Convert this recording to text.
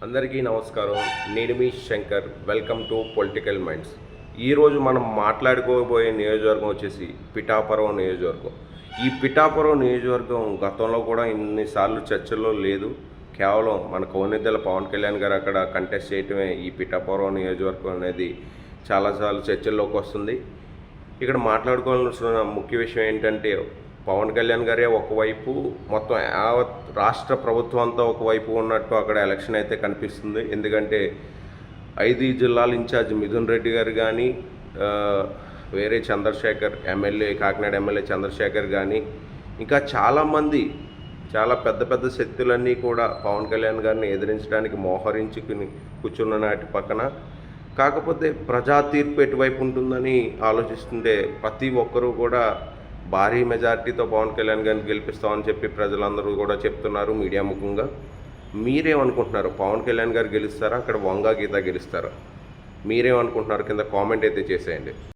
అందరికీ నమస్కారం. నేను మీ Shankar. Welcome to political minds. ఈరోజు మనం మాట్లాడుకోబోయే నియోజకవర్గం వచ్చేసి పిఠాపురం నియోజకవర్గం. ఈ పిఠాపురం నియోజకవర్గం గతంలో కూడా ఇన్నిసార్లు చర్చల్లో లేదు. కేవలం మన కోనెద్దెల పవన్ కళ్యాణ్ గారు అక్కడ కంటెస్ట్ చేయటమే ఈ పిఠాపురం నియోజకవర్గం అనేది చాలాసార్లు చర్చల్లోకి వస్తుంది. ఇక్కడ మాట్లాడుకోవాల్సిన ముఖ్య విషయం ఏంటంటే, పవన్ కళ్యాణ్ గారే ఒకవైపు, మొత్తం యావత్ రాష్ట్ర ప్రభుత్వం అంతా ఒకవైపు ఉన్నట్టు అక్కడ ఎలక్షన్ అయితే కనిపిస్తుంది. ఎందుకంటే 5 జిల్లాల ఇన్ఛార్జ్ మిథున్ రెడ్డి గారు కానీ, వేరే చంద్రశేఖర్ ఎమ్మెల్యే, కాకినాడ ఎమ్మెల్యే చంద్రశేఖర్ కానీ, ఇంకా చాలామంది, చాలా పెద్ద పెద్ద శక్తులన్నీ కూడా పవన్ కళ్యాణ్ గారిని ఎదిరించడానికి మోహరించుకుని కూర్చున్న నాటి పక్కన, కాకపోతే ప్రజా తీర్పు ఎటువైపు ఉంటుందని ఆలోచిస్తుంటే ప్రతి ఒక్కరూ కూడా భారీ మెజార్టీతో పవన్ కళ్యాణ్ గారిని గెలిపిస్తామని చెప్పి ప్రజలందరూ కూడా చెప్తున్నారు మీడియా ముఖంగా. మీరేమనుకుంటున్నారు? పవన్ కళ్యాణ్ గారు గెలుస్తారా, అక్కడ వంగా గీత గెలుస్తారా? మీరేమనుకుంటున్నారు? కింద కామెంట్ అయితే చేసేయండి.